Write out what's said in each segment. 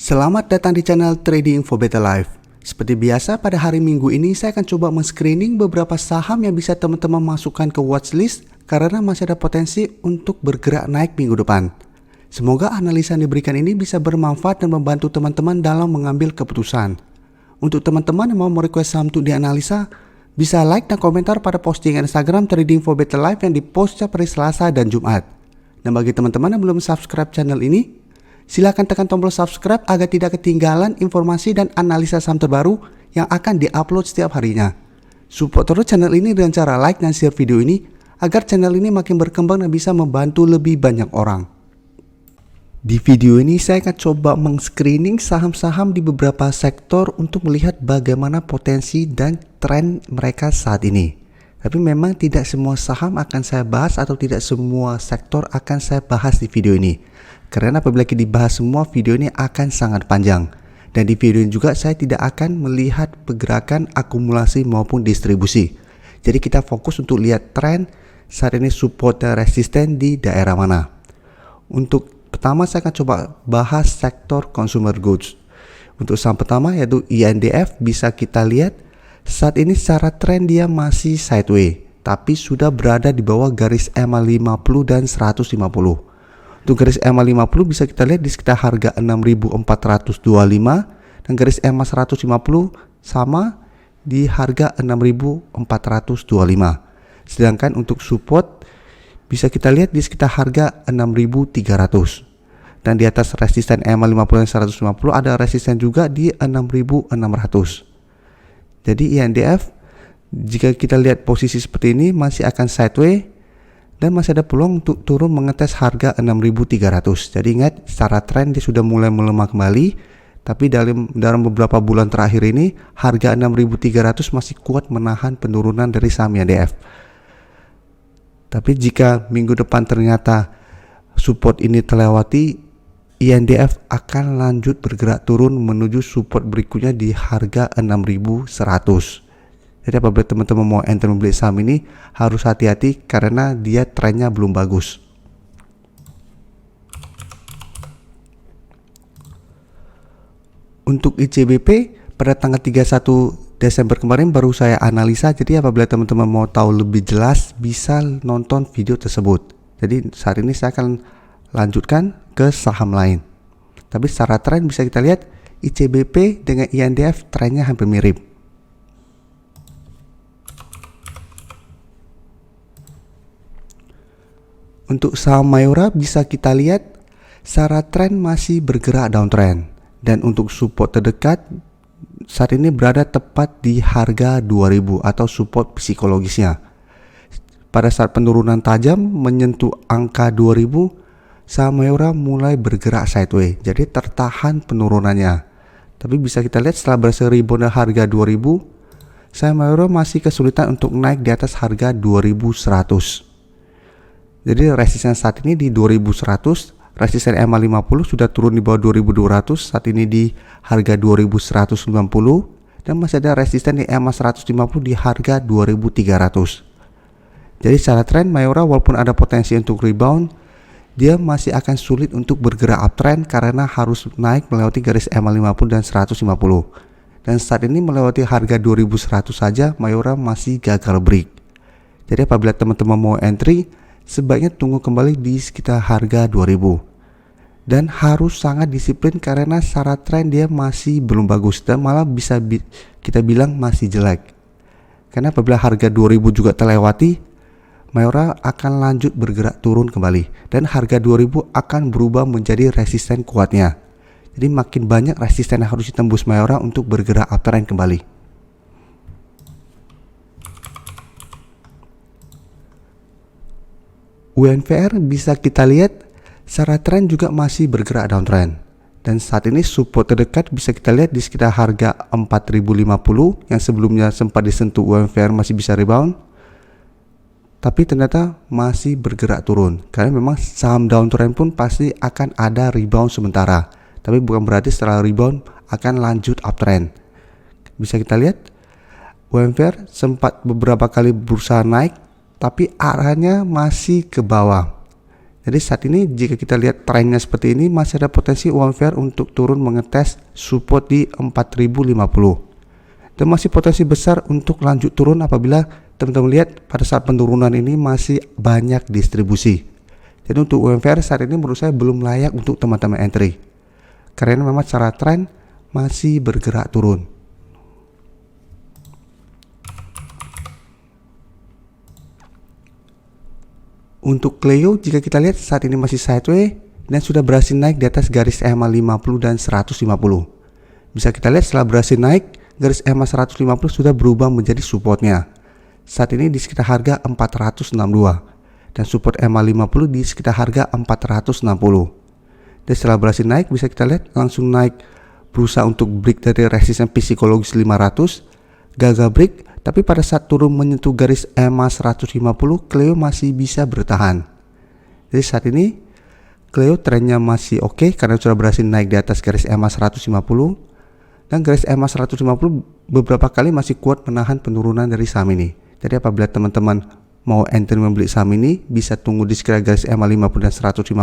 Selamat datang di channel Trading for Better Life. Seperti biasa, pada hari Minggu ini saya akan coba men-screening beberapa saham yang bisa teman-teman masukkan ke watchlist karena masih ada potensi untuk bergerak naik minggu depan. Semoga analisa yang diberikan ini bisa bermanfaat dan membantu teman-teman dalam mengambil keputusan. Untuk teman-teman yang mau merequest saham untuk dianalisa, bisa like dan komentar pada postingan Instagram Trading for Better Life yang dipost setiap hari Selasa dan Jumat. Dan bagi teman-teman yang belum subscribe channel ini, silakan tekan tombol subscribe agar tidak ketinggalan informasi dan analisa saham terbaru yang akan diupload setiap harinya. Support terus channel ini dengan cara like dan share video ini agar channel ini makin berkembang dan bisa membantu lebih banyak orang. Di video ini saya akan coba meng-screening saham-saham di beberapa sektor untuk melihat bagaimana potensi dan tren mereka saat ini. Tapi memang tidak semua saham akan saya bahas atau tidak semua sektor akan saya bahas di video ini. Karena apabila kita dibahas semua, video ini akan sangat panjang. Dan di video ini juga saya tidak akan melihat pergerakan akumulasi maupun distribusi. Jadi kita fokus untuk lihat tren saat ini, support dan resisten di daerah mana. Untuk pertama saya akan coba bahas sektor consumer goods. Untuk saham pertama yaitu INDF, bisa kita lihat saat ini secara tren dia masih sideways, tapi sudah berada di bawah garis EMA 50 dan 150. Untuk garis EMA 50 bisa kita lihat di sekitar harga 6.425 dan garis EMA 150 sama di harga 6.425. Sedangkan untuk support bisa kita lihat di sekitar harga 6.300 dan di atas resisten EMA 50 dan 150 ada resisten juga di 6.600. Jadi INDF jika kita lihat posisi seperti ini masih akan sideways dan masih ada peluang untuk turun mengetes harga 6.300. Jadi ingat, secara tren dia sudah mulai melemah kembali, tapi dalam beberapa bulan terakhir ini harga 6.300 masih kuat menahan penurunan dari saham INDF. Tapi jika minggu depan ternyata support ini terlewati, INDF akan lanjut bergerak turun menuju support berikutnya di harga 6.100. Jadi apabila teman-teman mau enter membeli saham ini harus hati-hati karena dia trennya belum bagus. Untuk ICBP pada tanggal 31 Desember kemarin baru saya analisa, jadi apabila teman-teman mau tahu lebih jelas bisa nonton video tersebut. Jadi saat ini saya akan lanjutkan ke saham lain. Tapi secara tren bisa kita lihat ICBP dengan INDF trennya hampir mirip. Untuk saham Mayora bisa kita lihat secara tren masih bergerak downtrend, dan untuk support terdekat saat ini berada tepat di harga 2000 atau support psikologisnya. Pada saat penurunan tajam menyentuh angka 2000, saham Mayora mulai bergerak sideways, jadi tertahan penurunannya. Tapi bisa kita lihat setelah berhasil rebound harga 2000, saham Mayora masih kesulitan untuk naik di atas harga 2100. Jadi resisten saat ini di 2100, resisten EMA 50 sudah turun di bawah 2200, saat ini di harga 2190 dan masih ada resisten di EMA 150 di harga 2300. Jadi secara tren Mayora walaupun ada potensi untuk rebound, dia masih akan sulit untuk bergerak uptrend karena harus naik melewati garis EMA 50 dan 150. Dan saat ini melewati harga 2100 saja Mayora masih gagal break. Jadi apabila teman-teman mau entry, sebaiknya tunggu kembali di sekitar harga 2000 dan harus sangat disiplin karena secara tren dia masih belum bagus dan malah bisa kita bilang masih jelek. Karena apabila harga 2000 juga terlewati, Mayora akan lanjut bergerak turun kembali dan harga 2000 akan berubah menjadi resisten kuatnya. Jadi makin banyak resisten yang harus ditembus Mayora untuk bergerak uptrend kembali. UNVR bisa kita lihat secara tren juga masih bergerak downtrend, dan saat ini support terdekat bisa kita lihat di sekitar harga 4050 yang sebelumnya sempat disentuh UNVR masih bisa rebound, tapi ternyata masih bergerak turun karena memang saham downtrend pun pasti akan ada rebound sementara, tapi bukan berarti setelah rebound akan lanjut uptrend. Bisa kita lihat UNVR sempat beberapa kali berusaha naik tapi arahnya masih ke bawah. Jadi saat ini jika kita lihat trennya seperti ini, masih ada potensi uang fair untuk turun mengetes support di 4050, dan masih potensi besar untuk lanjut turun apabila teman-teman lihat pada saat penurunan ini masih banyak distribusi. Jadi untuk uang fair saat ini menurut saya belum layak untuk teman-teman entry, karena memang secara tren masih bergerak turun. Untuk Clio, jika kita lihat saat ini masih sideways dan sudah berhasil naik di atas garis EMA 50 dan 150. Bisa kita lihat setelah berhasil naik, garis EMA 150 sudah berubah menjadi supportnya. Saat ini di sekitar harga 462 dan support EMA 50 di sekitar harga 460. Dan setelah berhasil naik, bisa kita lihat langsung naik, berusaha untuk break dari resisten psikologis 500, gagal break. Tapi pada saat turun menyentuh garis EMA 150, Clio masih bisa bertahan. Jadi saat ini Clio trennya masih oke karena sudah berhasil naik di atas garis EMA 150, dan garis EMA 150 beberapa kali masih kuat menahan penurunan dari saham ini. Jadi apabila teman-teman mau entry membeli saham ini, bisa tunggu di sekitar garis EMA 50 dan 150.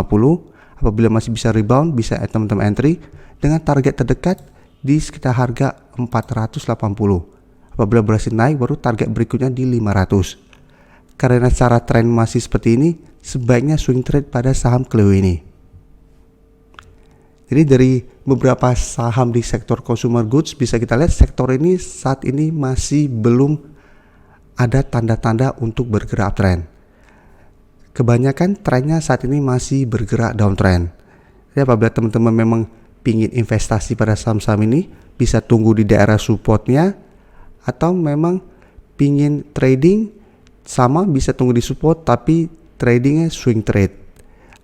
Apabila masih bisa rebound, bisa teman-teman entry dengan target terdekat di sekitar harga 480. Apabila berhasil naik, baru target berikutnya di 500. Karena cara tren masih seperti ini, sebaiknya swing trade pada saham Clio ini. Jadi dari beberapa saham di sektor consumer goods, bisa kita lihat sektor ini saat ini masih belum ada tanda-tanda untuk bergerak uptrend. Kebanyakan trennya saat ini masih bergerak downtrend. Jadi apabila teman-teman memang ingin investasi pada saham-saham ini, bisa tunggu di daerah supportnya, atau memang pingin trading sama bisa tunggu di support tapi tradingnya swing trade,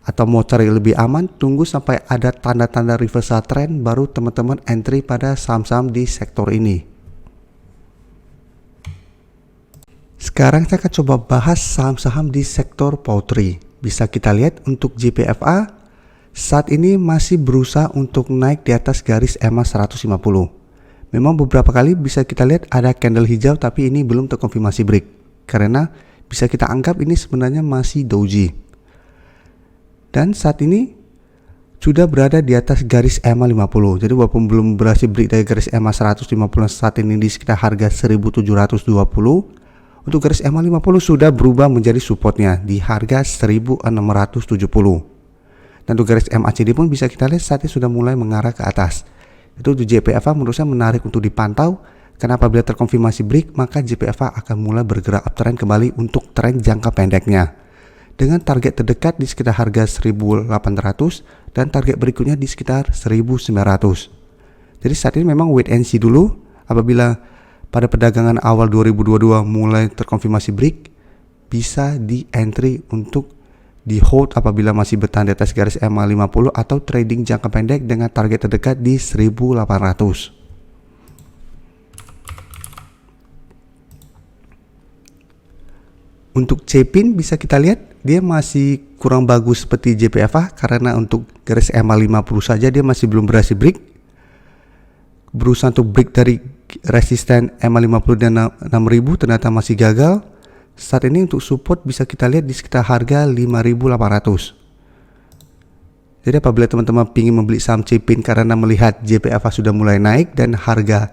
atau mau cari lebih aman tunggu sampai ada tanda-tanda reversal trend baru teman-teman entry pada saham-saham di sektor ini. Sekarang saya akan coba bahas saham-saham di sektor poultry. Bisa kita lihat untuk JPFA saat ini masih berusaha untuk naik di atas garis EMA 150. Memang beberapa kali bisa kita lihat ada candle hijau tapi ini belum terkonfirmasi break, karena bisa kita anggap ini sebenarnya masih doji. Dan saat ini sudah berada di atas garis EMA 50. Jadi walaupun belum berhasil break dari garis EMA 150, saat ini di sekitar harga 1720. Untuk garis EMA 50 sudah berubah menjadi supportnya di harga 1670. Dan untuk garis MACD pun bisa kita lihat saat ini sudah mulai mengarah ke atas. Itu JPFA menurut saya menarik untuk dipantau, karena apabila terkonfirmasi break maka JPFA akan mulai bergerak uptrend kembali untuk tren jangka pendeknya dengan target terdekat di sekitar harga 1800 dan target berikutnya di sekitar 1900. Jadi saat ini memang wait and see dulu. Apabila pada perdagangan awal 2022 mulai terkonfirmasi break, bisa di entry untuk di hold apabila masih bertahan di atas garis EMA 50 atau trading jangka pendek dengan target terdekat di 1800. Untuk CPIN bisa kita lihat dia masih kurang bagus seperti JPFA, karena untuk garis EMA 50 saja dia masih belum berhasil break. Berusaha untuk break dari resisten EMA 50 dan 6000 ternyata masih gagal. Saat ini untuk support bisa kita lihat di sekitar harga 5800. Jadi apabila teman-teman ingin membeli saham CPIN karena melihat JPFA sudah mulai naik dan harga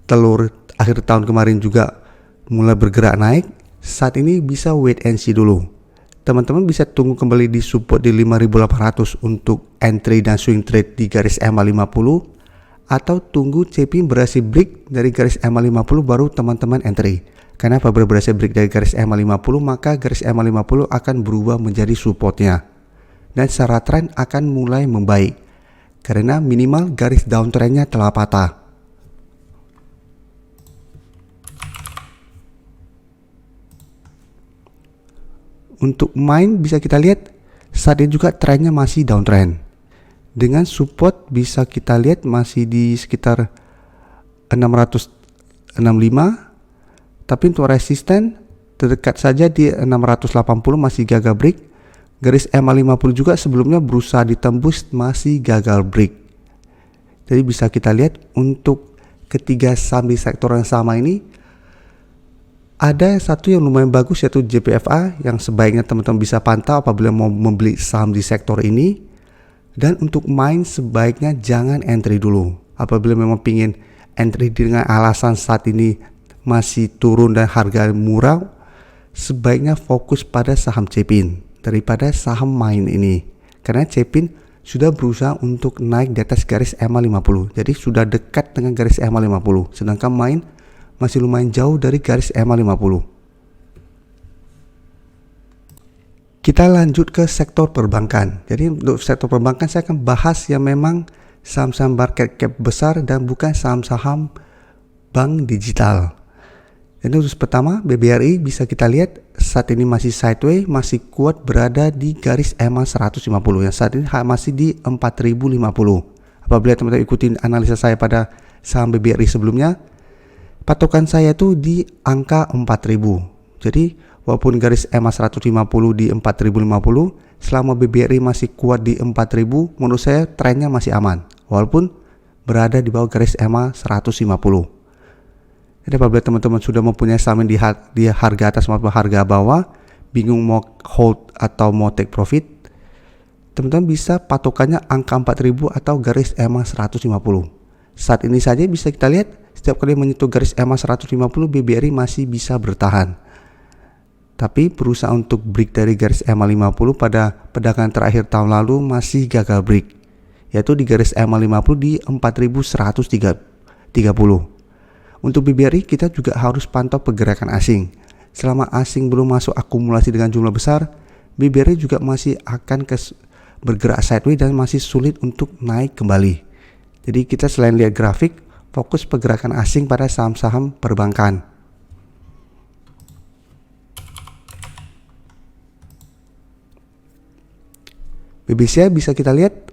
telur akhir tahun kemarin juga mulai bergerak naik, saat ini bisa wait and see dulu. Teman-teman bisa tunggu kembali di support di 5800 untuk entry dan swing trade di garis EMA 50, atau tunggu CPIN berhasil break dari garis EMA 50 baru teman-teman entry. Karena apabila berhasil break dari garis EMA 50, maka garis EMA 50 akan berubah menjadi supportnya. Dan secara tren akan mulai membaik, karena minimal garis downtrendnya telah patah. Untuk MIND bisa kita lihat saat ini juga trennya masih downtrend. Dengan support bisa kita lihat masih di sekitar 665. Tapi untuk resisten terdekat saja di 680 masih gagal break. Garis EMA 50 juga sebelumnya berusaha ditembus masih gagal break. Jadi bisa kita lihat untuk ketiga saham di sektor yang sama ini Ada satu yang lumayan bagus yaitu JPFA yang sebaiknya teman-teman bisa pantau apabila mau membeli saham di sektor ini. Dan untuk main sebaiknya jangan entry dulu. Apabila memang pingin entry dengan alasan saat ini masih turun dan harga murah, sebaiknya fokus pada saham Cepin daripada saham main ini. Karena Cepin sudah berusaha untuk naik di atas garis EMA 50. Jadi sudah dekat dengan garis EMA 50. Sedangkan main masih lumayan jauh dari garis EMA 50. Kita lanjut ke sektor perbankan. Jadi untuk sektor perbankan saya akan bahas yang memang saham-saham market cap besar dan bukan saham-saham bank digital. Jadi untuk pertama BBRI bisa kita lihat saat ini masih sideways, masih kuat berada di garis EMA 150 yang saat ini masih di 4050. Apabila teman-teman ikutin analisa saya pada saham BBRI sebelumnya, patokan saya itu di angka 4000. Jadi walaupun garis EMA 150 di 4050, selama BBRI masih kuat di 4000, menurut saya trennya masih aman. Walaupun berada di bawah garis EMA 150. Jadi apabila teman-teman sudah mempunyai saham di harga atas maupun harga bawah, bingung mau hold atau mau take profit, teman-teman bisa patokannya angka 4000 atau garis EMA 150. Saat ini saja bisa kita lihat setiap kali menyentuh garis EMA 150 BBRI masih bisa bertahan. Tapi berusaha untuk break dari garis EMA 50 pada perdagangan terakhir tahun lalu masih gagal break, yaitu di garis EMA 50 di 4130. Untuk BBRI kita juga harus pantau pergerakan asing. Selama asing belum masuk akumulasi dengan jumlah besar, BBRI juga masih akan bergerak sideways dan masih sulit untuk naik kembali. Jadi kita selain lihat grafik, fokus pergerakan asing pada saham-saham perbankan. BBCA bisa kita lihat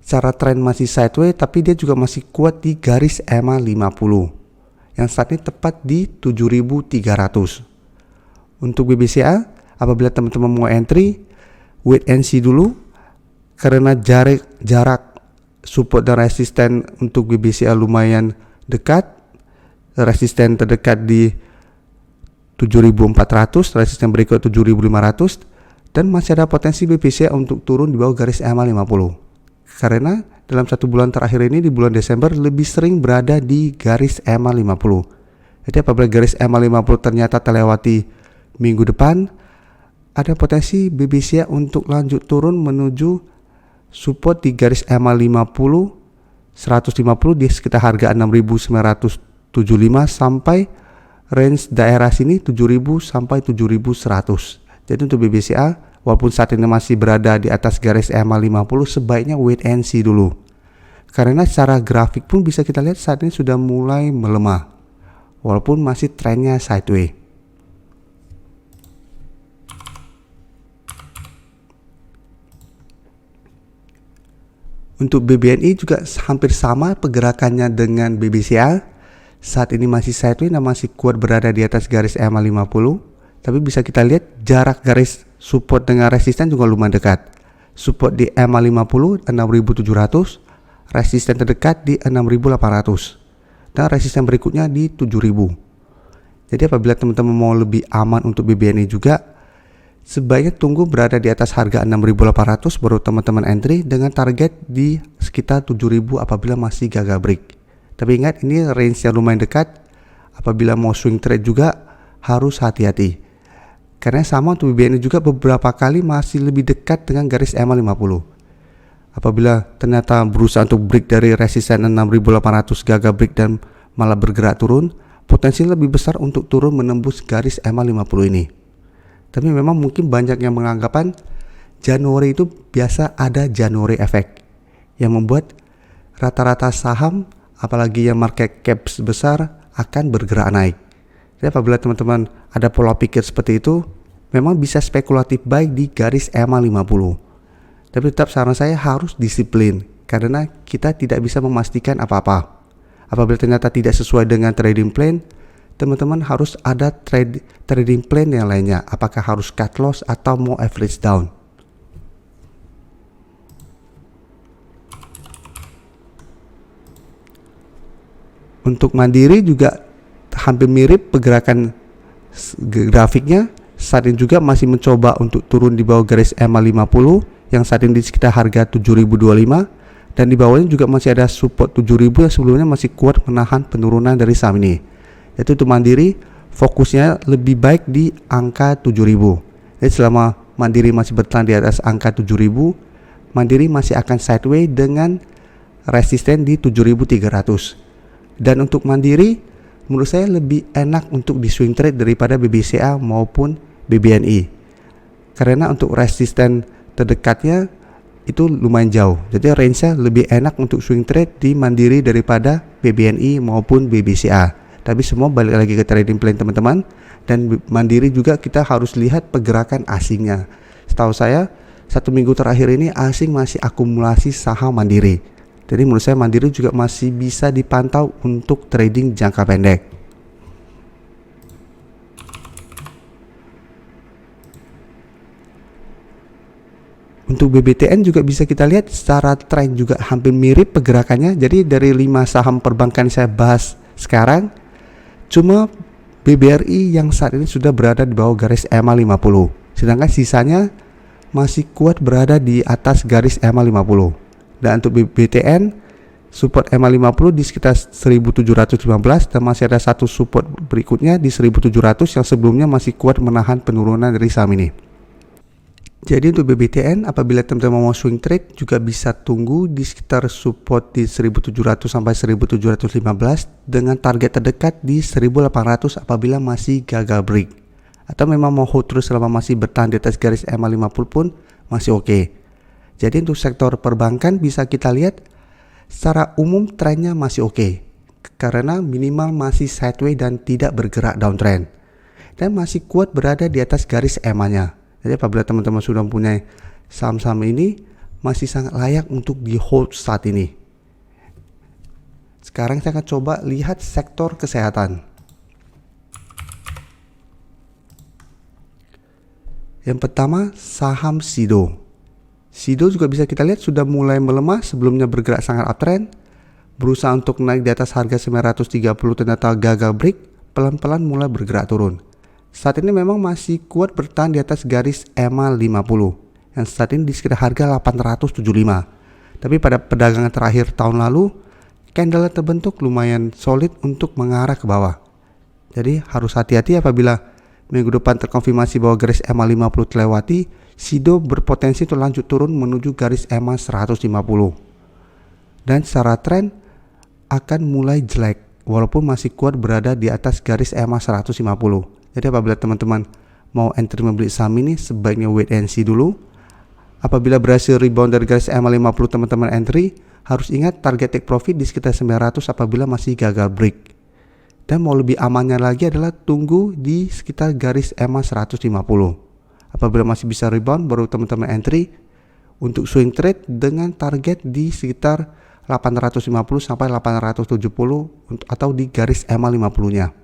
secara tren masih sideways, tapi dia juga masih kuat di garis EMA 50 yang saat ini tepat di 7300. Untuk BBCA, apabila teman-teman mau entry, wait and see dulu karena jarak support dan resisten untuk BBCA lumayan dekat. Resisten terdekat di 7400, resisten berikut 7500, dan masih ada potensi BBCA untuk turun di bawah garis EMA 50. Karena dalam 1 bulan terakhir ini di bulan Desember lebih sering berada di garis EMA 50. Jadi apabila garis EMA 50 ternyata terlewati minggu depan, ada potensi BBCA untuk lanjut turun menuju support di garis EMA 150 di sekitar harga 6.975 sampai range daerah sini 7.000 sampai 7.100. Jadi untuk BBCA walaupun saat ini masih berada di atas garis EMA 50, sebaiknya wait and see dulu. Karena secara grafik pun bisa kita lihat saat ini sudah mulai melemah, walaupun masih trennya sideways. Untuk BBNI juga hampir sama pergerakannya dengan BBCA. Saat ini masih sideways dan masih kuat berada di atas garis EMA 50. Tapi bisa kita lihat jarak garis support dengan resisten juga lumayan dekat. Support di EMA 50 6.700, resisten terdekat di 6.800, dan resisten berikutnya di 7.000. Jadi apabila teman-teman mau lebih aman untuk BBNI juga, sebaiknya tunggu berada di atas harga 6.800 baru teman-teman entry dengan target di sekitar 7.000 apabila masih gagal break. Tapi ingat ini range yang lumayan dekat. Apabila mau swing trade juga harus hati-hati. Karena sama untuk BBNI juga beberapa kali masih lebih dekat dengan garis EMA 50. Apabila ternyata berusaha untuk break dari resisten 6.800 gagal break dan malah bergerak turun, potensi lebih besar untuk turun menembus garis EMA 50 ini. Tapi memang mungkin banyak yang menganggapan Januari itu biasa ada Januari effect yang membuat rata-rata saham apalagi yang market cap besar akan bergerak naik. Jadi apabila teman-teman ada pola pikir seperti itu, memang bisa spekulatif baik di garis EMA 50. Tapi tetap saran saya harus disiplin karena kita tidak bisa memastikan apa-apa. Apabila ternyata tidak sesuai dengan trading plan, teman-teman harus ada trading plan yang lainnya. Apakah harus cut loss atau mau average down. Untuk Mandiri juga hampir mirip pergerakan Grafiknya saat ini juga masih mencoba untuk turun di bawah garis EMA 50 yang saat ini di sekitar harga 7025, dan di bawahnya juga masih ada support 7000 yang sebelumnya masih kuat menahan penurunan dari saham ini. Yaitu untuk Mandiri fokusnya lebih baik di angka 7000. Jadi selama Mandiri masih bertahan di atas angka 7000, Mandiri masih akan sideways dengan resisten di 7300. Dan untuk Mandiri menurut saya lebih enak untuk di swing trade daripada BBCA maupun BBNI, karena untuk resisten terdekatnya itu lumayan jauh. Jadi range-nya lebih enak untuk swing trade di Mandiri daripada BBNI maupun BBCA. Tapi semua balik lagi ke trading plan teman-teman. Dan Mandiri juga kita harus lihat pergerakan asingnya. Setahu saya 1 minggu terakhir ini asing masih akumulasi saham Mandiri. Jadi menurut saya Mandiri juga masih bisa dipantau untuk trading jangka pendek. Untuk BBTN juga bisa kita lihat secara tren juga hampir mirip pergerakannya. Jadi dari 5 saham perbankan saya bahas sekarang, cuma BBRI yang saat ini sudah berada di bawah garis EMA 50. Sedangkan sisanya masih kuat berada di atas garis EMA 50. Dan untuk BBTN support EMA 50 di sekitar 1715, dan masih ada satu support berikutnya di 1700 yang sebelumnya masih kuat menahan penurunan dari saham ini. Jadi untuk BBTN apabila teman-teman mau swing trade juga bisa tunggu di sekitar support di 1700 sampai 1715 dengan target terdekat di 1800 apabila masih gagal break. Atau memang mau hold terus selama masih bertahan di atas garis EMA 50 pun masih oke. Jadi untuk sektor perbankan bisa kita lihat secara umum trennya masih oke, karena minimal masih sideways dan tidak bergerak downtrend, dan masih kuat berada di atas garis EMA-nya. Jadi apabila teman-teman sudah mempunyai saham-saham ini masih sangat layak untuk di hold saat ini. Sekarang saya akan coba lihat sektor kesehatan. Yang pertama saham Sido. Sido juga bisa kita lihat sudah mulai melemah, sebelumnya bergerak sangat uptrend, berusaha untuk naik di atas harga 930 ternyata gagal break, pelan-pelan mulai bergerak turun. Saat ini memang masih kuat bertahan di atas garis EMA 50 yang saat ini di sekitar harga 875. Tapi pada perdagangan terakhir tahun lalu candle terbentuk lumayan solid untuk mengarah ke bawah. Jadi harus hati-hati apabila minggu depan terkonfirmasi bahwa garis EMA 50 terlewati, Sido berpotensi untuk lanjut turun menuju garis EMA 150. Dan secara tren akan mulai jelek walaupun masih kuat berada di atas garis EMA 150. Jadi apabila teman-teman mau entry membeli saham ini sebaiknya wait and see dulu. Apabila berhasil rebound dari garis EMA 50 teman-teman entry, harus ingat target take profit di sekitar 900 apabila masih gagal break. Dan mau lebih amannya lagi adalah tunggu di sekitar garis EMA 150. Apabila masih bisa rebound baru teman-teman entry untuk swing trade dengan target di sekitar 850 sampai 870 atau di garis EMA 50-nya.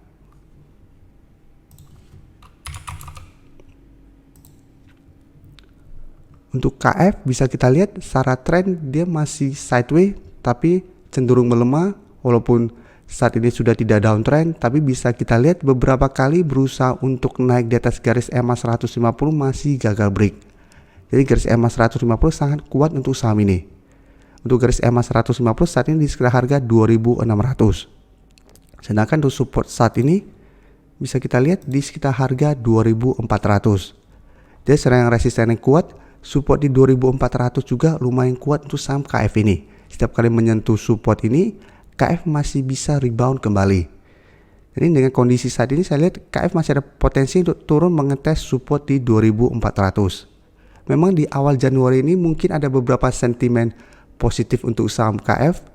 Untuk KF bisa kita lihat secara tren dia masih sideways tapi cenderung melemah, walaupun saat ini sudah tidak downtrend, tapi bisa kita lihat beberapa kali berusaha untuk naik di atas garis EMA 150 masih gagal break. Jadi garis EMA 150 sangat kuat untuk saham ini. Untuk garis EMA 150 saat ini di sekitar harga 2600. Sedangkan untuk support saat ini bisa kita lihat di sekitar harga 2400. Jadi selain resisten yang kuat, support di 2400 juga lumayan kuat untuk saham KF ini. Setiap kali menyentuh support ini, KF masih bisa rebound kembali. Jadi dengan kondisi saat ini saya lihat KF masih ada potensi untuk turun mengetes support di 2400. Memang di awal Januari ini mungkin ada beberapa sentimen positif untuk saham KF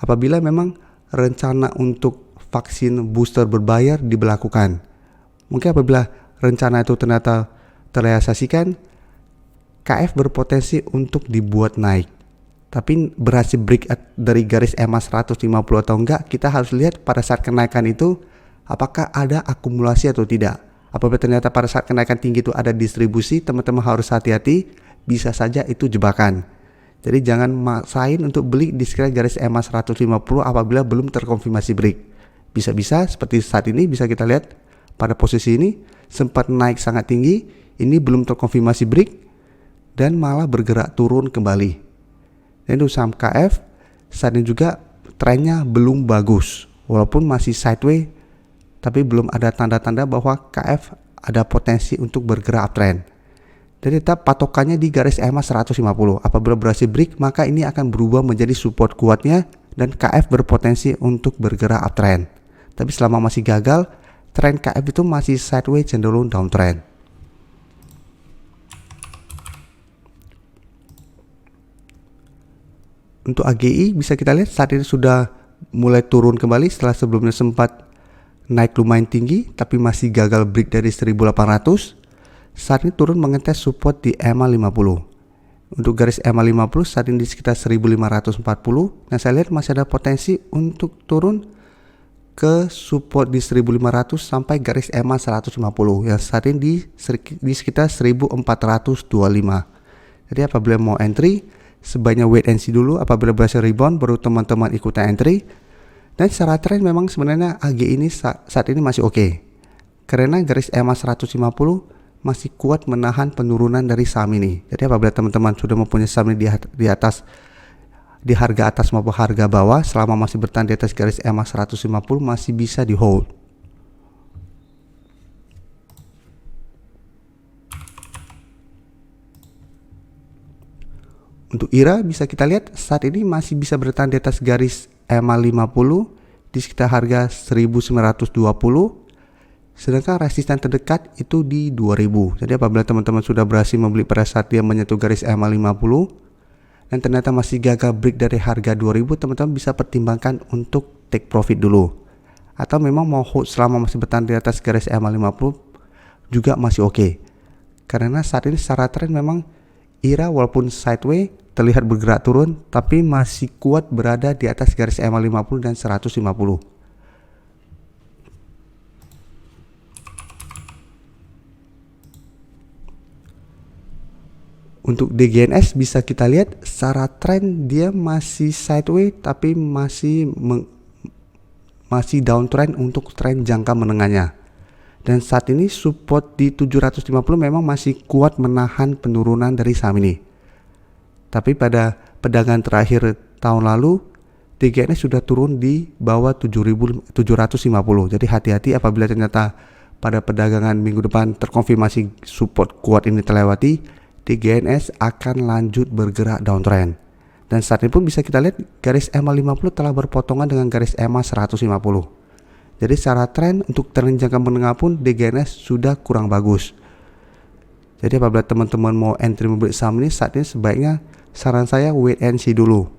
apabila memang rencana untuk vaksin booster berbayar diberlakukan. Mungkin apabila rencana itu ternyata terrealisasikan, KF berpotensi untuk dibuat naik. Tapi berhasil break dari garis EMA 150 atau enggak, kita harus lihat pada saat kenaikan itu apakah ada akumulasi atau tidak. Apabila ternyata pada saat kenaikan tinggi itu ada distribusi, teman-teman harus hati-hati, bisa saja itu jebakan. Jadi jangan maksain untuk beli di sekitar garis EMA 150 apabila belum terkonfirmasi break. Bisa-bisa seperti saat ini bisa kita lihat pada posisi ini sempat naik sangat tinggi, ini belum terkonfirmasi break dan malah bergerak turun kembali. Dan untuk saham KF saat ini juga trennya belum bagus, walaupun masih sideways, tapi belum ada tanda-tanda bahwa KF ada potensi untuk bergerak uptrend. Jadi tetap patokannya di garis EMA 150. Apabila berhasil break, maka ini akan berubah menjadi support kuatnya dan KF berpotensi untuk bergerak uptrend. Tapi selama masih gagal, tren KF itu masih sideways cenderung downtrend. Untuk AGI bisa kita lihat saat ini sudah mulai turun kembali setelah sebelumnya sempat naik lumayan tinggi tapi masih gagal break dari 1800. Saat ini turun mengetes support di EMA 50. Untuk garis EMA 50 saat ini di sekitar 1540. Nah, saya lihat masih ada potensi untuk turun ke support di 1500 sampai garis EMA 150 yang saat ini di sekitar 1425. Jadi apabila mau entry, sebaiknya wait and see dulu. Apabila berhasil rebound, baru teman-teman ikutan entry. Dan secara tren memang sebenarnya AG ini saat ini masih oke. Karena garis EMA 150 masih kuat menahan penurunan dari saham ini. Jadi apabila teman-teman sudah mempunyai saham ini di harga atas maupun harga bawah, selama masih bertahan di atas garis EMA 150 masih bisa di hold. Untuk IRA bisa kita lihat saat ini masih bisa bertahan di atas garis EMA 50 di sekitar harga 1920. Sedangkan resisten terdekat itu di 2000. Jadi apabila teman-teman sudah berhasil membeli pada saat dia menyentuh garis EMA 50 dan ternyata masih gagal break dari harga 2000, teman-teman bisa pertimbangkan untuk take profit dulu. Atau memang mau hold selama masih bertahan di atas garis EMA 50 juga masih oke. Karena saat ini secara tren memang IRA walaupun sideways terlihat bergerak turun tapi masih kuat berada di atas garis EMA 50 dan 150. Untuk DGNS bisa kita lihat secara tren dia masih sideways tapi masih downtrend untuk tren jangka menengahnya. Dan saat ini support di 750 memang masih kuat menahan penurunan dari saham ini. Tapi pada perdagangan terakhir tahun lalu DGNS sudah turun di bawah 7.750. Jadi hati-hati apabila ternyata pada perdagangan minggu depan terkonfirmasi support kuat ini terlewati, DGNS akan lanjut bergerak downtrend. Dan saat ini pun bisa kita lihat garis EMA 50 telah berpotongan dengan garis EMA 150. Jadi secara tren untuk tren jangka menengah pun DGNS sudah kurang bagus. Jadi apabila teman-teman mau entry membeli saham ini, saat ini sebaiknya saran saya wait and see dulu.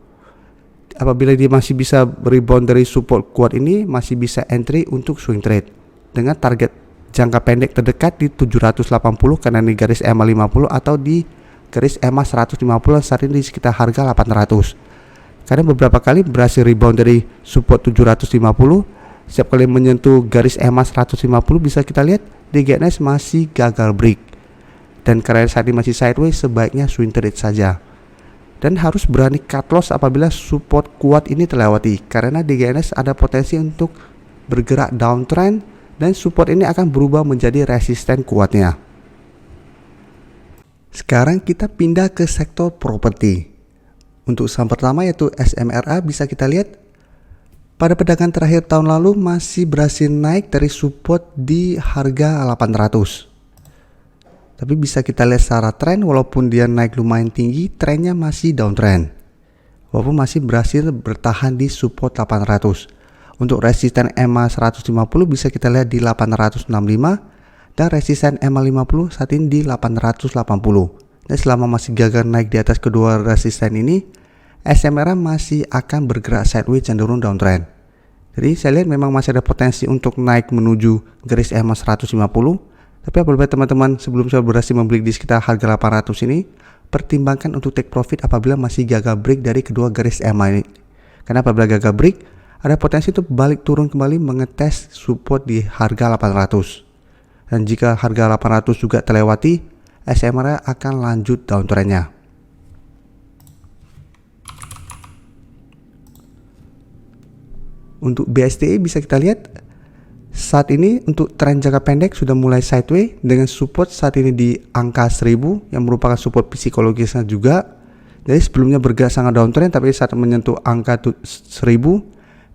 Apabila dia masih bisa rebound dari support kuat ini, masih bisa entry untuk swing trade dengan target jangka pendek terdekat di 780 karena ini garis EMA 50 atau di garis EMA 150 saat ini di sekitar harga 800. Karena beberapa kali berhasil rebound dari support 750, setiap kali menyentuh garis EMA 150 bisa kita lihat DGNS masih gagal break. Dan karena saat ini masih sideways, sebaiknya swing trade saja. Dan harus berani cut loss apabila support kuat ini terlewati, karena DGNS ada potensi untuk bergerak downtrend dan support ini akan berubah menjadi resisten kuatnya. Sekarang kita pindah ke sektor properti. Untuk saham pertama yaitu SMRA bisa kita lihat pada perdagangan terakhir tahun lalu masih berhasil naik dari support di harga 800. Tapi bisa kita lihat secara tren walaupun dia naik lumayan tinggi, trennya masih downtrend. Walaupun masih berhasil bertahan di support 800. Untuk resisten EMA 150 bisa kita lihat di 865 dan resisten EMA 50 saat ini di 880. Dan selama masih gagal naik di atas kedua resisten ini, SMRA masih akan bergerak sideways cenderung downtrend. Jadi saya lihat memang masih ada potensi untuk naik menuju garis EMA 150. Tapi apabila teman-teman sebelum saya berhasil membeli di sekitar harga 800 ini, pertimbangkan untuk take profit apabila masih gagal break dari kedua garis EMA ini. Karena apabila gagal break, ada potensi untuk balik turun kembali mengetes support di harga 800. Dan jika harga 800 juga terlewati, SMRA akan lanjut downtrendnya. Untuk BSTE bisa kita lihat Saat ini untuk tren jangka pendek sudah mulai sideways dengan support saat ini di angka 1000 yang merupakan support psikologisnya juga. Jadi sebelumnya bergerak sangat downtrend, tapi saat menyentuh angka 1000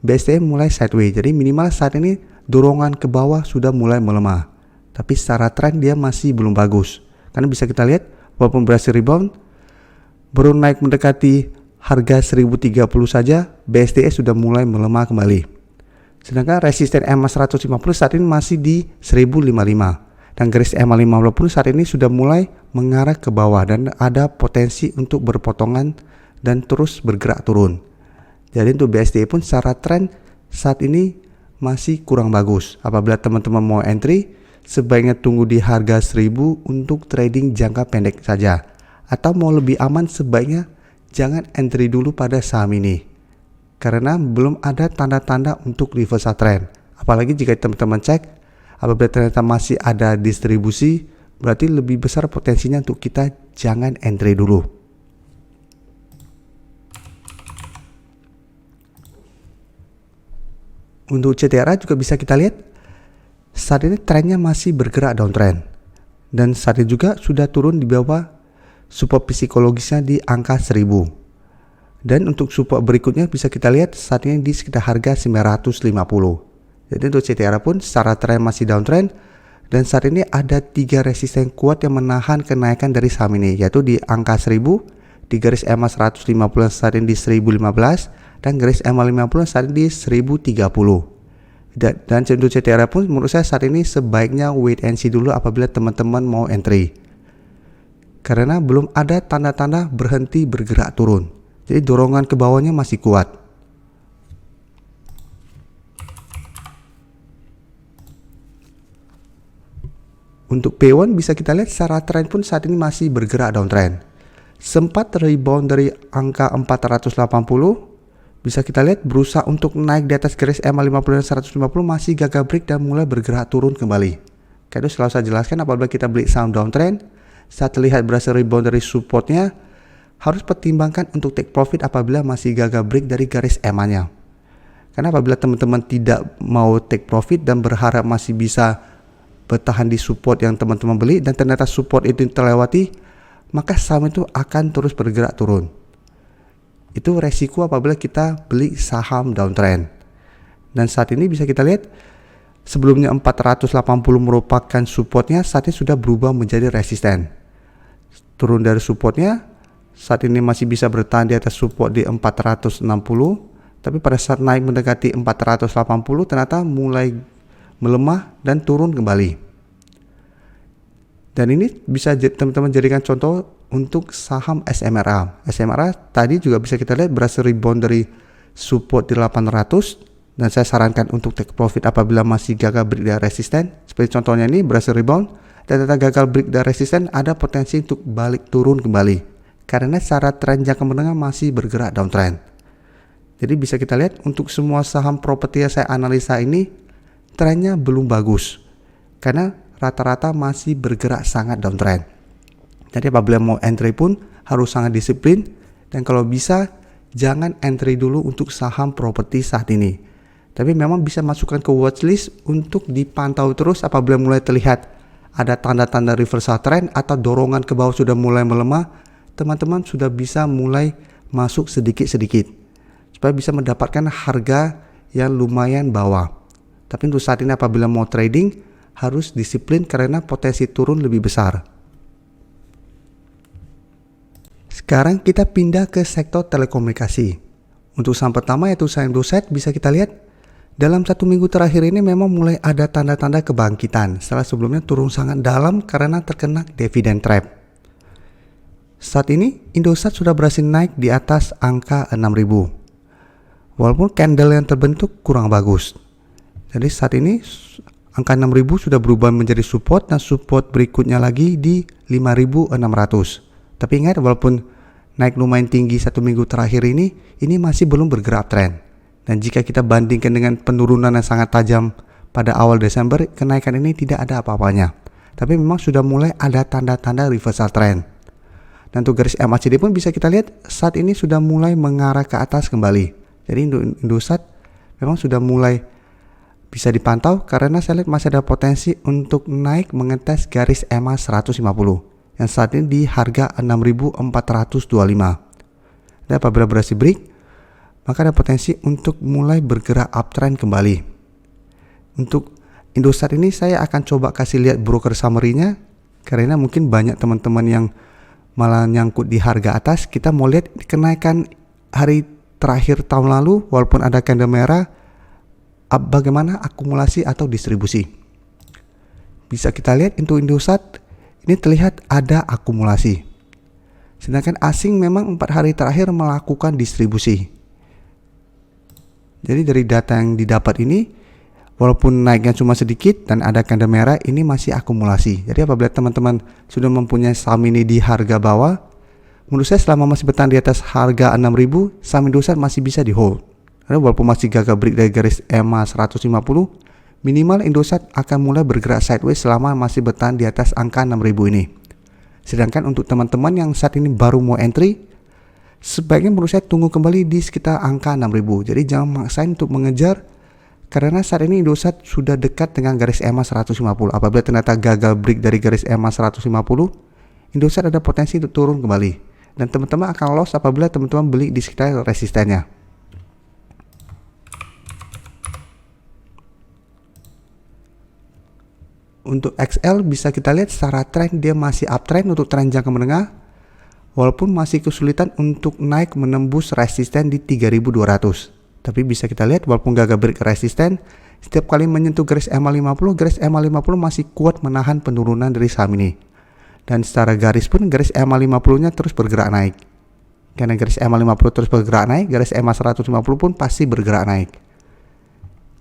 BSD mulai sideways. Jadi minimal saat ini dorongan ke bawah sudah mulai melemah. Tapi secara tren dia masih belum bagus. Karena bisa kita lihat walaupun berhasil rebound, baru naik mendekati harga 1030 saja BSD sudah mulai melemah kembali. Sedangkan resisten EMA 150 saat ini masih di 1055 dan garis EMA 50 pun saat ini sudah mulai mengarah ke bawah dan ada potensi untuk berpotongan dan terus bergerak turun. Jadi untuk BSD pun secara tren saat ini masih kurang bagus. Apabila teman-teman mau entry, sebaiknya tunggu di harga 1000 untuk trading jangka pendek saja. Atau mau lebih aman, sebaiknya jangan entry dulu pada saham ini. Karena belum ada tanda-tanda untuk reversal trend. Apalagi jika teman-teman cek, apabila ternyata masih ada distribusi, berarti lebih besar potensinya untuk kita jangan entry dulu. Untuk CTRA juga bisa kita lihat, saat ini trennya masih bergerak downtrend. Dan saat ini juga sudah turun di bawah support psikologisnya di angka 1000. Dan untuk support berikutnya bisa kita lihat saat ini di sekitar harga 950. Jadi untuk CTRA pun secara tren masih downtrend dan saat ini ada 3 resisten kuat yang menahan kenaikan dari saham ini, yaitu di angka 1000, di garis EMA 150 saat ini di 1015 dan garis EMA 50 saat ini di 1030. Dan untuk CTRA pun menurut saya saat ini sebaiknya wait and see dulu apabila teman-teman mau entry. Karena belum ada tanda-tanda berhenti bergerak turun. Jadi dorongan ke bawahnya masih kuat. Untuk P1 bisa kita lihat secara tren pun saat ini masih bergerak downtrend. Sempat rebound dari angka 480. Bisa kita lihat berusaha untuk naik di atas garis EMA 50 dan 150 masih gagal break dan mulai bergerak turun kembali. Kayak itu selalu saya jelaskan apabila kita beli saham downtrend, saat terlihat berhasil rebound dari supportnya, harus pertimbangkan untuk take profit apabila masih gagal break dari garis EMA-nya. Karena apabila teman-teman tidak mau take profit dan berharap masih bisa bertahan di support yang teman-teman beli dan ternyata support itu terlewati, maka saham itu akan terus bergerak turun. Itu resiko apabila kita beli saham downtrend. Dan saat ini bisa kita lihat sebelumnya 480 merupakan supportnya, saat ini sudah berubah menjadi resisten. Turun dari supportnya, saat ini masih bisa bertahan di atas support di 460, tapi pada saat naik mendekati 480 ternyata mulai melemah dan turun kembali. Dan ini bisa teman-teman jadikan contoh untuk saham SMRA. SMRA tadi juga bisa kita lihat berhasil rebound dari support di 800 dan saya sarankan untuk take profit apabila masih gagal break dari resisten. Seperti contohnya ini berhasil rebound dan ternyata gagal break dari resisten, ada potensi untuk balik turun kembali. Karena secara tren jangka menengah masih bergerak downtrend. Jadi bisa kita lihat untuk semua saham properti yang saya analisa ini trennya belum bagus. Karena rata-rata masih bergerak sangat downtrend. Jadi apabila mau entry pun harus sangat disiplin dan kalau bisa jangan entry dulu untuk saham properti saat ini. Tapi memang bisa masukkan ke watchlist untuk dipantau terus apabila mulai terlihat ada tanda-tanda reversal trend atau dorongan ke bawah sudah mulai melemah. Teman-teman sudah bisa mulai masuk sedikit-sedikit supaya bisa mendapatkan harga yang lumayan bawah. Tapi untuk saat ini apabila mau trading harus disiplin karena potensi turun lebih besar. Sekarang kita pindah ke sektor telekomunikasi. Untuk saham pertama yaitu saham Indosat, bisa kita lihat dalam 1 minggu terakhir ini memang mulai ada tanda-tanda kebangkitan setelah sebelumnya turun sangat dalam karena terkena dividend trap. Saat ini Indosat sudah berhasil naik di atas angka 6000. Walaupun candle yang terbentuk kurang bagus. Jadi saat ini angka 6000 sudah berubah menjadi support dan support berikutnya lagi di 5600. Tapi ingat walaupun naik lumayan tinggi 1 minggu terakhir ini masih belum bergerak tren. Dan jika kita bandingkan dengan penurunan yang sangat tajam pada awal Desember, kenaikan ini tidak ada apa-apanya. Tapi memang sudah mulai ada tanda-tanda reversal trend. Dan untuk garis MACD pun bisa kita lihat saat ini sudah mulai mengarah ke atas kembali. Jadi Indosat memang sudah mulai bisa dipantau karena saya lihat masih ada potensi untuk naik mengetes garis EMA 150 yang saat ini di harga 6.425. Dan apabila berhasil break, maka ada potensi untuk mulai bergerak uptrend kembali. Untuk Indosat ini saya akan coba kasih lihat broker summary-nya karena mungkin banyak teman-teman yang malah nyangkut di harga atas. Kita mau lihat kenaikan hari terakhir tahun lalu walaupun ada candle merah, bagaimana akumulasi atau distribusi. Bisa kita lihat untuk Indosat ini terlihat ada akumulasi. Sedangkan asing memang 4 hari terakhir melakukan distribusi. Jadi dari data yang didapat ini, walaupun naiknya cuma sedikit dan ada candle merah, ini masih akumulasi. Jadi apabila teman-teman sudah mempunyai saham ini di harga bawah, menurut saya selama masih bertahan di atas harga 6.000, saham Indosat masih bisa di hold. Karena walaupun masih gagal break dari garis EMA 150, minimal Indosat akan mulai bergerak sideways selama masih bertahan di atas angka 6.000 ini. Sedangkan untuk teman-teman yang saat ini baru mau entry, sebaiknya menurut saya tunggu kembali di sekitar angka 6.000. Jadi jangan maksain untuk mengejar karena saat ini Indosat sudah dekat dengan garis EMA 150. Apabila ternyata gagal break dari garis EMA 150, Indosat ada potensi untuk turun kembali. Dan teman-teman akan loss apabila teman-teman beli di sekitar resistennya. Untuk XL bisa kita lihat secara tren dia masih uptrend untuk tren jangka menengah, walaupun masih kesulitan untuk naik menembus resisten di 3.200. Tapi bisa kita lihat walaupun gagal break resisten, setiap kali menyentuh garis EMA 50, garis EMA 50 masih kuat menahan penurunan dari saham ini. Dan secara garis pun garis EMA 50 nya terus bergerak naik. Karena garis EMA 50 terus bergerak naik, garis EMA 150 pun pasti bergerak naik.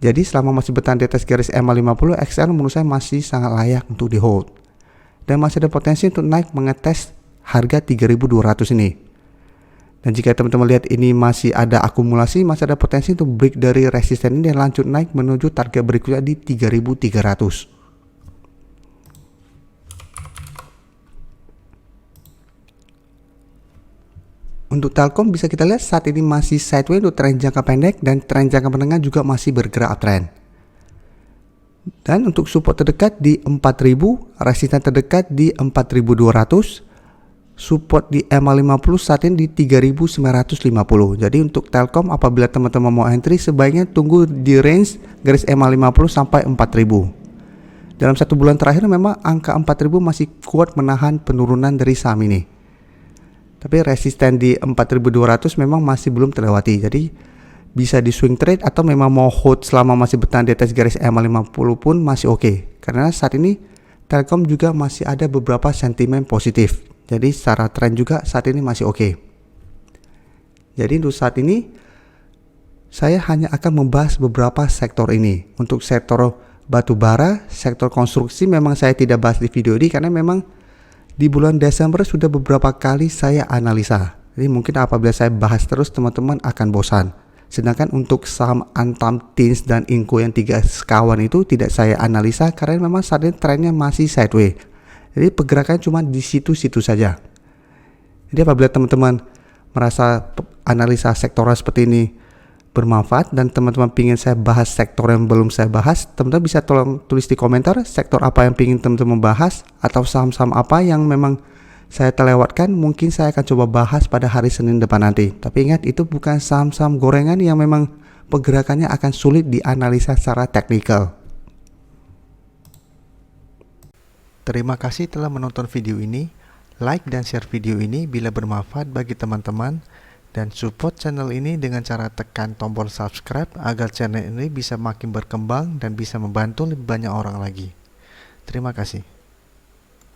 Jadi selama masih bertahan di atas garis EMA 50, XL menurut saya masih sangat layak untuk di hold. Dan masih ada potensi untuk naik mengetes harga 3.200 ini. Dan jika teman-teman lihat ini masih ada akumulasi, masih ada potensi untuk break dari resisten ini dan lanjut naik menuju target berikutnya di 3.300. Untuk Telkom bisa kita lihat saat ini masih sideways untuk tren jangka pendek dan tren jangka menengah juga masih bergerak uptrend. Dan untuk support terdekat di 4.000, resisten terdekat di 4.200, support di EMA 50 saat ini di 3.950. Jadi untuk Telkom apabila teman-teman mau entry sebaiknya tunggu di range garis EMA 50 sampai 4.000. Dalam 1 bulan terakhir memang angka 4.000 masih kuat menahan penurunan dari saham ini. Tapi resisten di 4.200 memang masih belum terlewati. Jadi bisa di swing trade atau memang mau hold selama masih bertahan di atas garis EMA 50 pun masih oke. Karena saat ini Telkom juga masih ada beberapa sentimen positif. Jadi secara tren juga saat ini masih oke. Jadi untuk saat ini saya hanya akan membahas beberapa sektor ini. Untuk sektor batu bara, sektor konstruksi memang saya tidak bahas di video ini karena memang di bulan Desember sudah beberapa kali saya analisa. Jadi mungkin apabila saya bahas terus teman-teman akan bosan. Sedangkan untuk saham Antam, Tins dan Inco yang 3 sekawan itu tidak saya analisa karena memang saat ini trennya masih sideways. Jadi pergerakannya cuma di situ-situ saja. Jadi apabila teman-teman merasa analisa sektoral seperti ini bermanfaat dan teman-teman ingin saya bahas sektor yang belum saya bahas, teman-teman bisa tolong tulis di komentar sektor apa yang ingin teman-teman bahas atau saham-saham apa yang memang saya terlewatkan, mungkin saya akan coba bahas pada hari Senin depan nanti. Tapi ingat itu bukan saham-saham gorengan yang memang pergerakannya akan sulit dianalisa secara teknikal. Terima kasih telah menonton video ini. Like dan share video ini bila bermanfaat bagi teman-teman. Dan support channel ini dengan cara tekan tombol subscribe agar channel ini bisa makin berkembang dan bisa membantu lebih banyak orang lagi. Terima kasih.